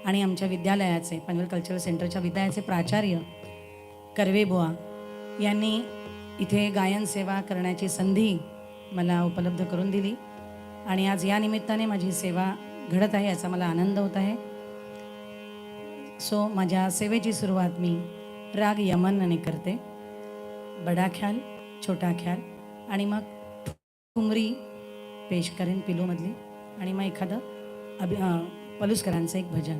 आणि आमच्या विद्यालयाचे पनवेल कल्चरल सेंटरच्या विद्यालयाचे प्राचार्य कर्वे बुवा यांनी इथे गायन सेवा करण्याची संधी मला उपलब्ध करून दिली आणि आज या निमित्ताने माझी सेवा घडत आहे याचा मला आनंद होत आहे. सो माझ्या सेवेची सुरुवात मी राग यमनने करते. बडा ख्याल, छोटा ख्याल आणि मग ठुमरी पेश करेन पिलूमधली आणि मग एखादं पलुसकरांचं एक भजन.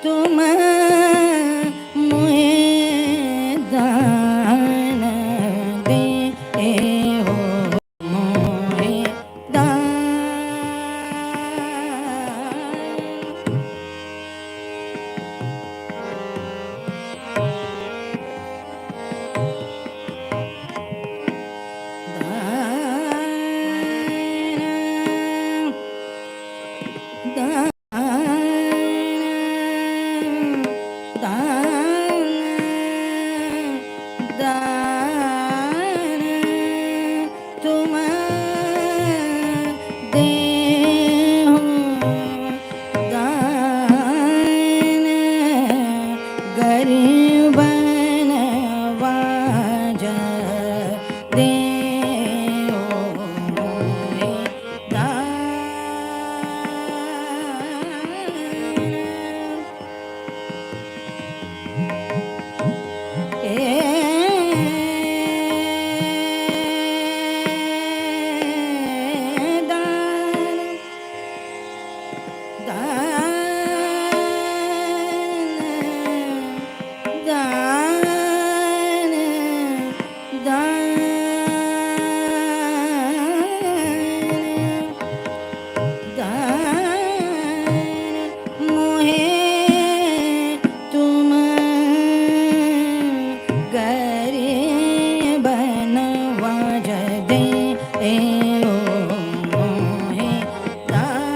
तुम मुहे दान दान दान दान मोहे तुम गरीब नवाज दे ओ मोहे दान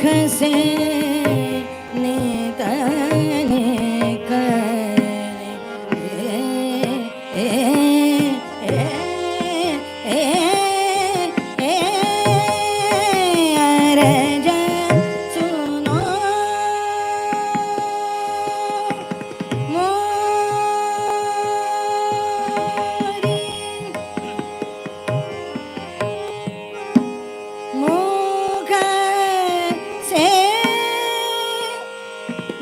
से नित निक अरज सुनो मोरी मुख से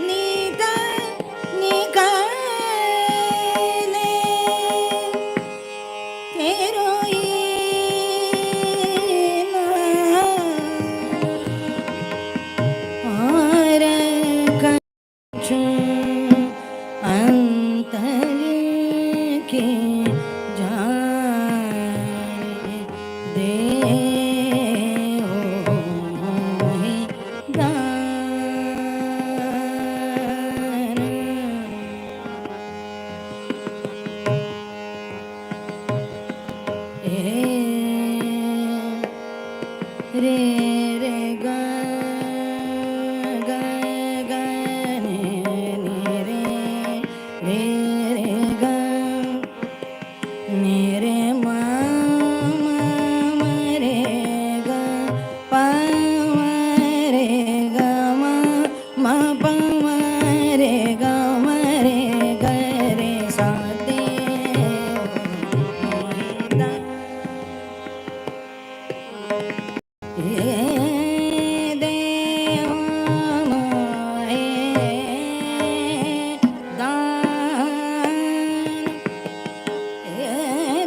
नित निकले तेरो और कछु अंतर के जाने दे मोहि दान। रे रे ग ग ग नि नि रे रे रे ग नि रे म म म रे ग प म रे ग म म प म रे ग म रे ग रे सा दे मोहि दा। हे देव मोहे दान, हे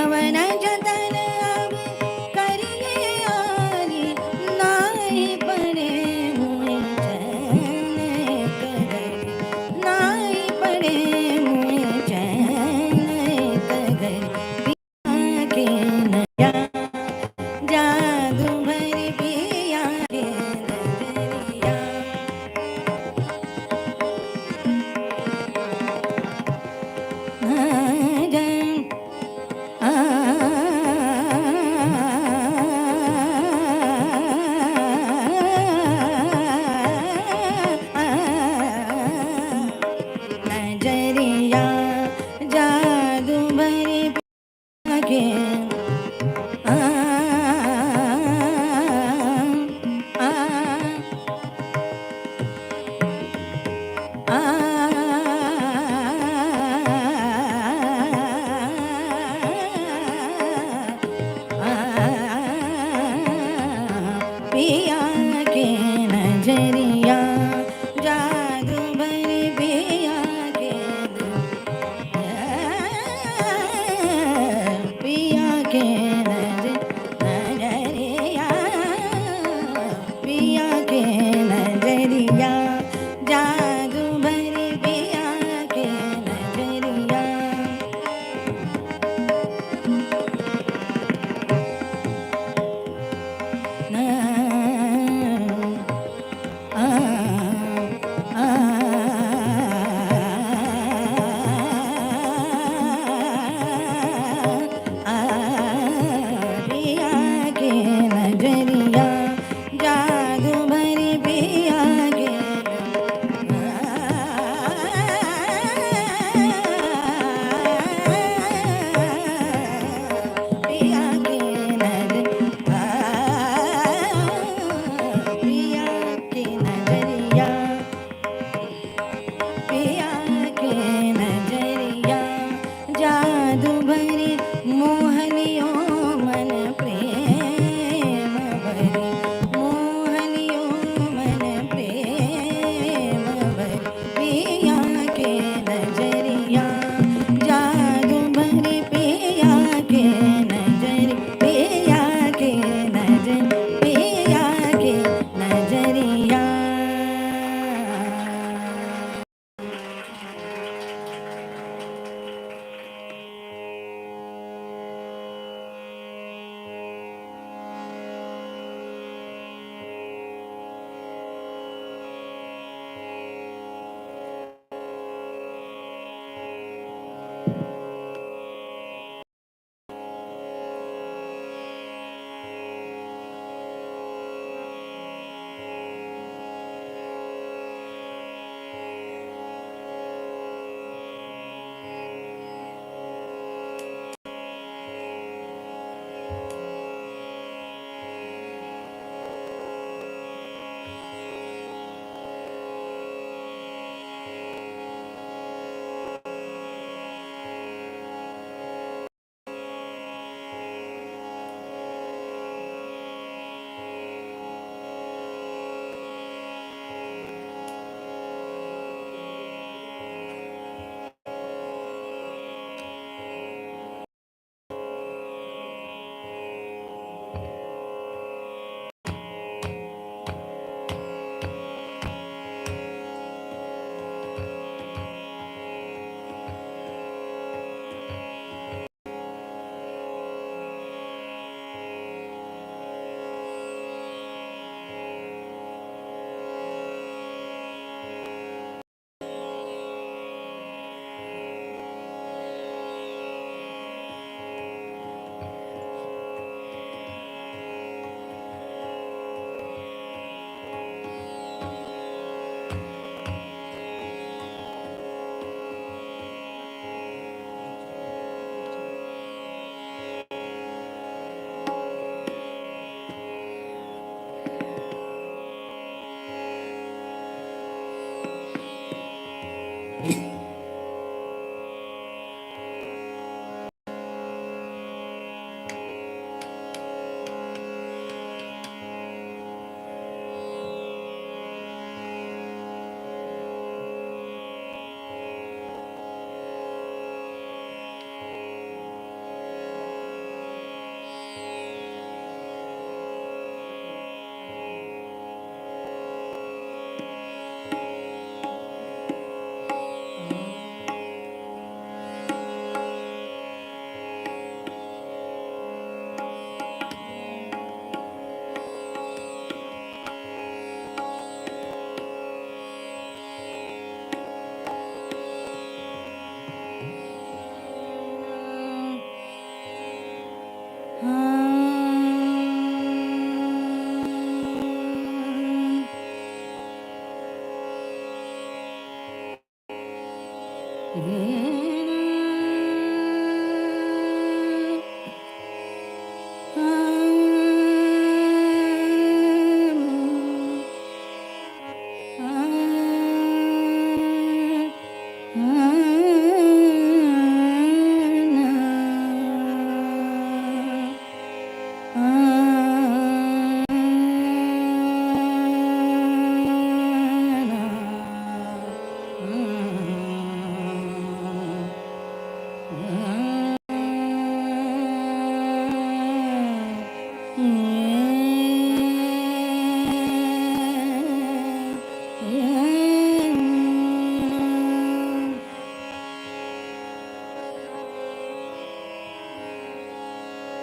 पवन जतन अब करिए आरी, नाई पड़े मुए चैन एक घड़ी, नाई पड़े मुए चैन एक घड़ी। पिया के नया जादू भरी, पिया के नजरिया। नजरिया जादू भरी, पिया के पिया के नजरिया जादू भरी, पिया के पिया के नजरिया, पिया के नजरिया जादू भरी, पिया के नजरिया। पिया के नजरिया जादू भरी, पिया के पिया के पिया के नजरिया, पिया के नजरिया जादू भरी, मोहनियो मन प्रेम भरी, मोहनियो मन प्रेम भरी। पिया के नजरिया जादू भरी, पिया के नजर, पिया के नजर, पिया के नजरिया।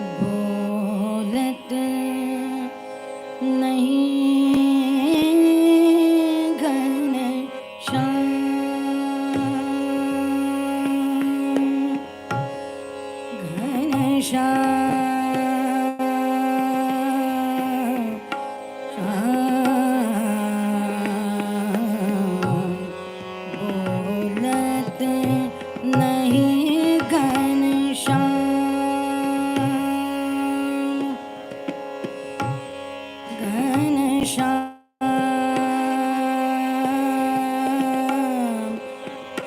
बोलत नहीं घनश्याम, बोलत नहीं घनश्याम, घनश्याम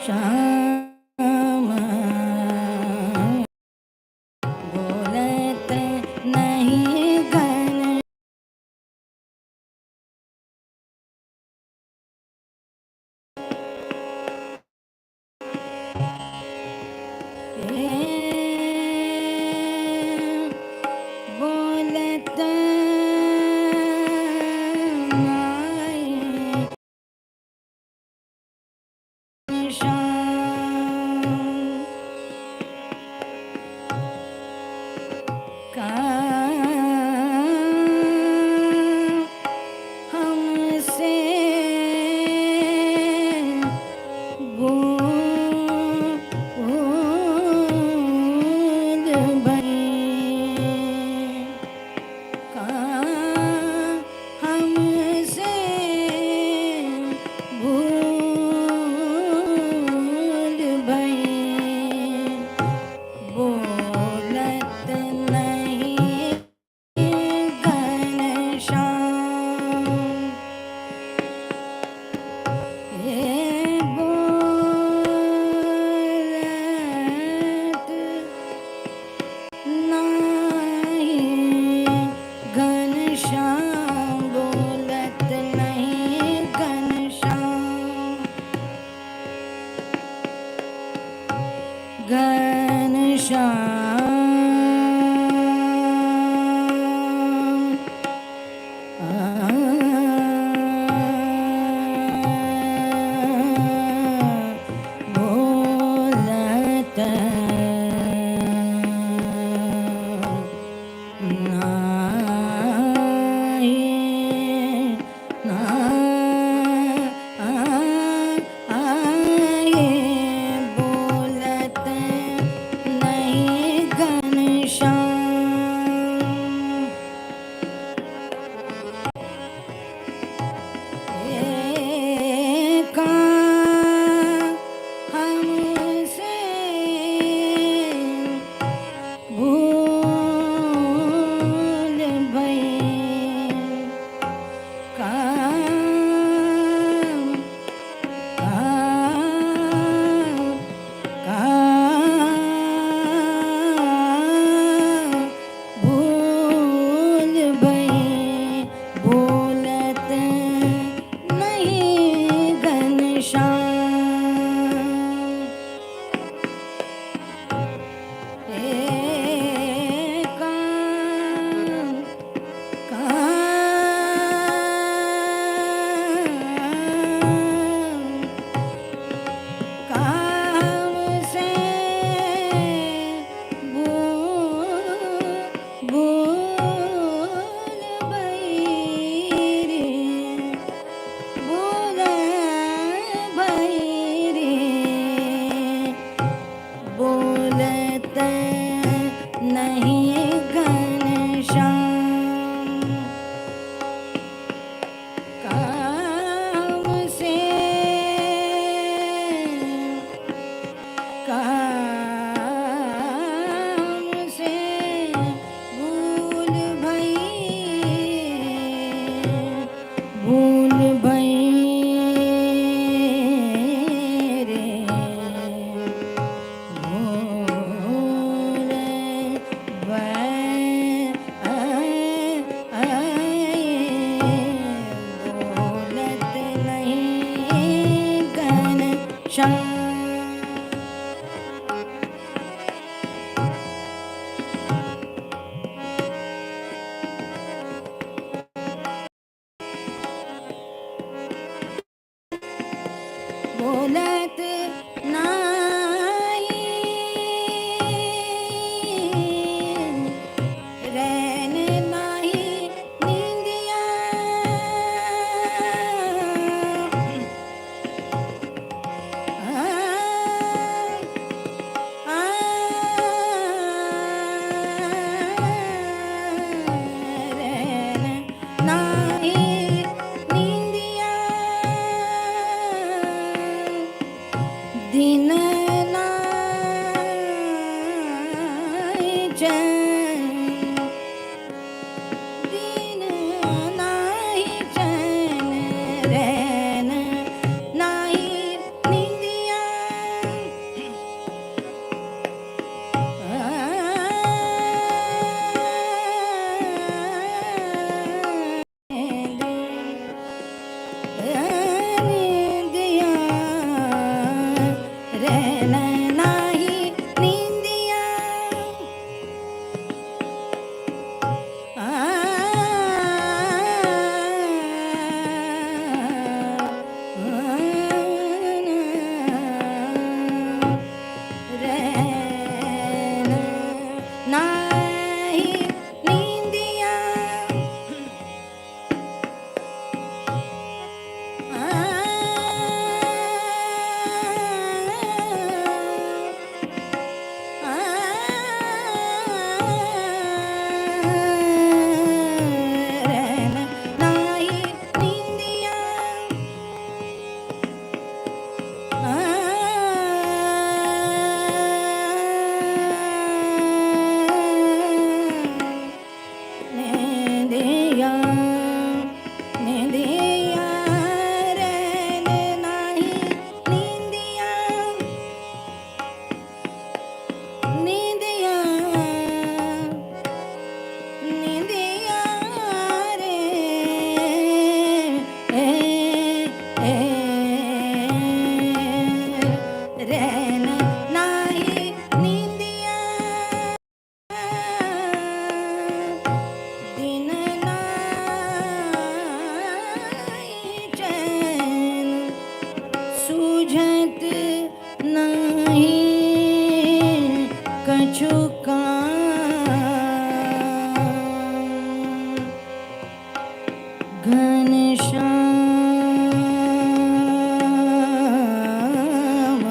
श्याम, बोलत नहीं घन बोलत नहीं श्याम, का हमसे भूल भई, का हमसे भूल भई, बोलत नहीं घनश्याम, हे बोलत नहीं घनश्याम, बोलत नहीं घनश्याम, बोलत बोलत नहीं घनश्याम, का हमसे भूल भई, का भूल भई, बोलत नहीं घनश्याम, काम से भूल भई रे, भूल भई रे, बोलत नहीं घनश्याम, काम से काम से भूल भई रे, भूल भई, बोलत नहीं घनश्याम, बोलत नाही नाही निंदिया सूझत नहीं कछु घनश्याम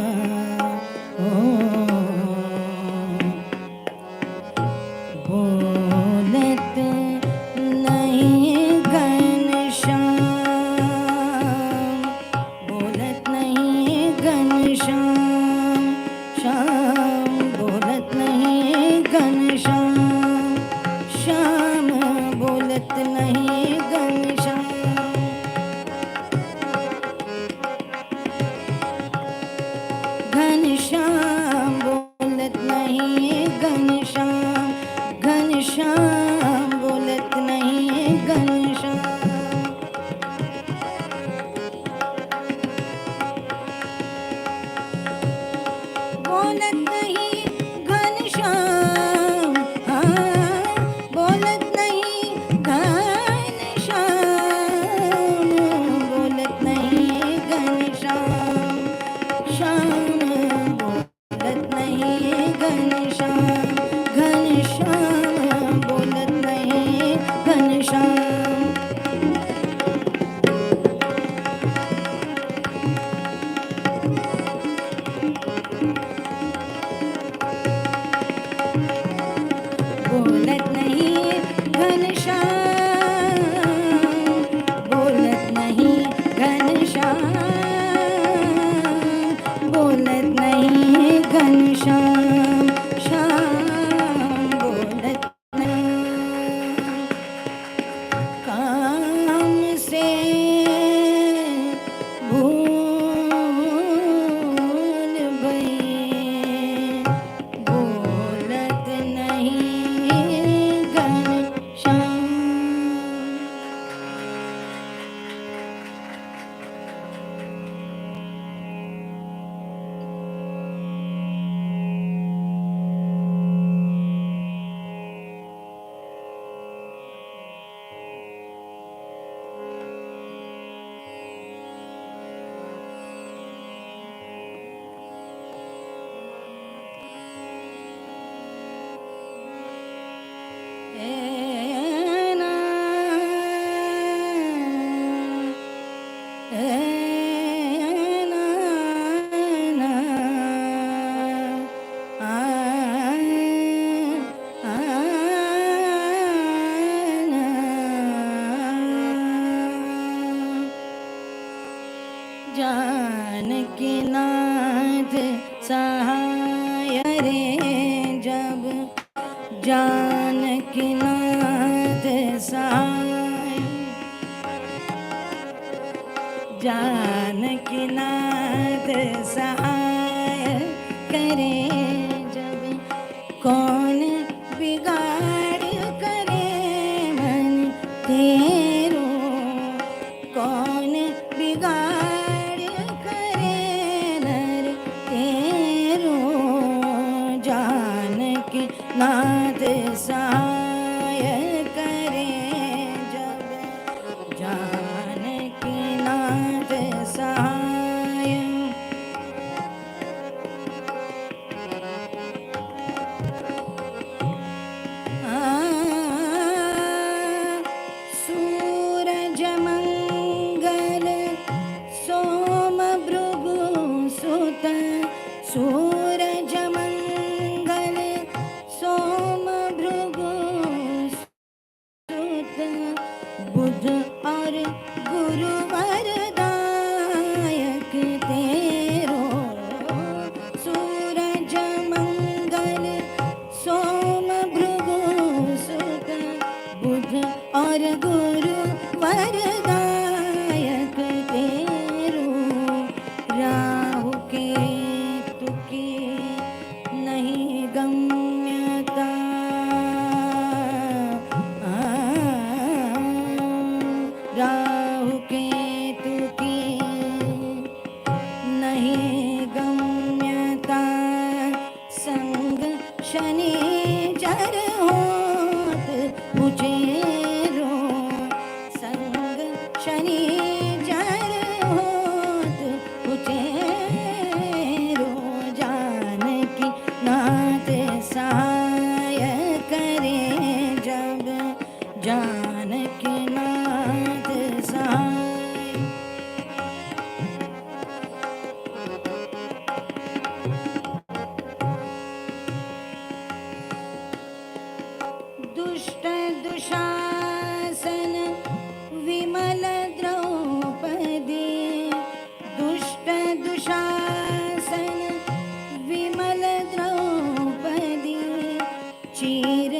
बोलत नहीं घनश्याम बोलत नहीं घनश्याम श्याम बोलत नहीं घनश्याम श्याम बोलत नहीं घनश्याम घनश्याम बोलत नहीं घनश्याम घनश्याम बोलत नहीं घनश्याम बोलत नहीं घनश्याम बोलत नहीं घनश्याम बोलत नहीं घनश्याम श्याम बोलत नहीं घनश्याम घनश्याम बोलत नहीं घनश्याम बोलत नहीं घनश्याम बोलत नहीं घनश्याम बोलत नहीं घनश्याम श्याम बोलत नहीं काम से भूल भई बोलत नहीं घनश्याम जानकी नाथ सहाय रे जब जानकी नाथ सहाय जानकी नाथ सहाय करे जब कौन बिगाड़ करे मन तेरो कौन बिगाड़ करे नर तेरो जानकी नाथ सहाय करे जब जानकी नाथ सहाय आ और गुरुवर दायक तेरो, सूरज मंगल सोम भृगु सुत बुध और गुरुवर दायक तेरो, राहु केतु की नहीं गम्यता, राहु केतु की नहीं गम्यता, संग शनि चर होत उचेरो, संग शनि चर होत उचेरो, जानकी नाथ सहाय करे जब, जानकी नाथ सहाय। दुष्ट दुशासन विमल द्रौपदी, दुष्ट दुशासन विमल द्रौपदी, चीर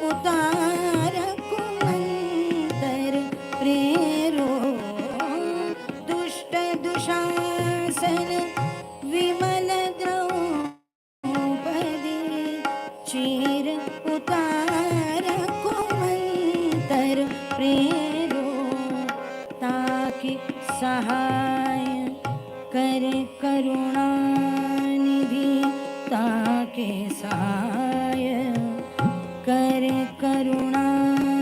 उतार कुमंतर प्रेरो, दुष्ट दुशासन विमल द्रौपदी, चीर उतार कुमंतर प्रेरो, ताकि सहाय कर करुणानिधि, ताके सहाय कर करुणानिधि,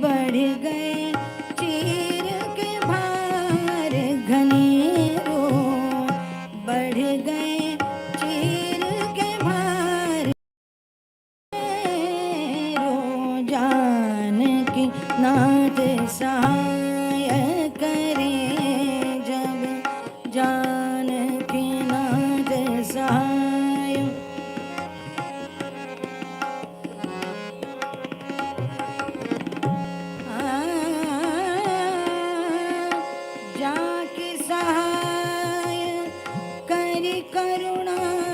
बढ़ गए चीर के भार घनेरो, बढ़ गए चीर के भार घनेरो, जानकी नाथ सहाय करे जब, जानकी नाथ सहाय। जाके सहाय करी करुणानिधि,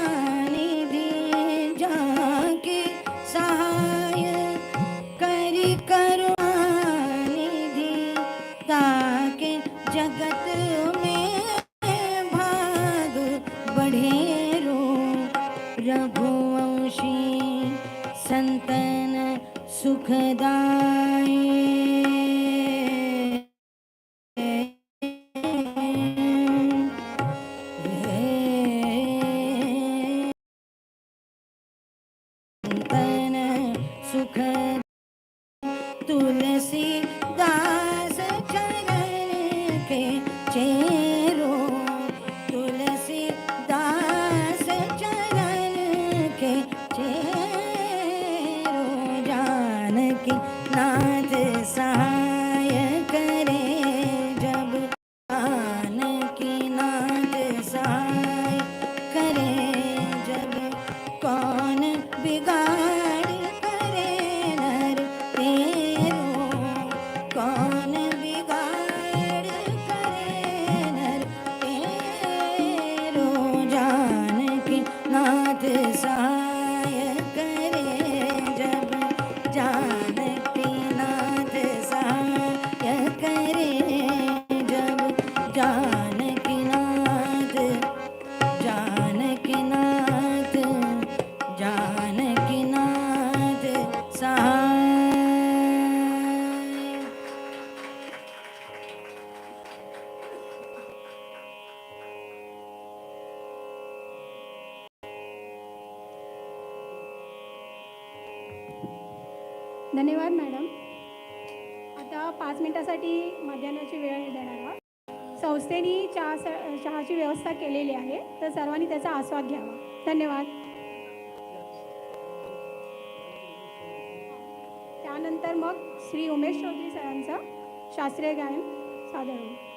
जाके सहाय करी करुणानिधि, ताके जगत में भाग बढ़ेरो, रघुवंशी संतन सुखदाई, संतन सुख, तुलसी दास चरण के चेरो, तुलसी दास चरण के चेरो, जानकी नाथ सहाय करे जब, जानकी नाथ सहाय करे जब, कौन बिगाड़ करे नर तेरो, कौन बिगाड़ करे नर तेरो, जानकी नाथ सहाय करे जब, जानकी नाथ सहाय करे जब, जानकी नाथ, जानकी नाथ, जानकी नाथ सहाय। धन्यवाद मॅडम. आता 5 मिनिटासाठी मध्यान्हाची वेळ देणार आहोत. संस्थेने चहाची व्यवस्था केलेली आहे, तर सर्वांनी त्याचा आस्वाद घ्यावा. धन्यवाद. त्यानंतर मग श्री उमेश चौधरी सरांचं शास्त्रीय गायन सादर होईल.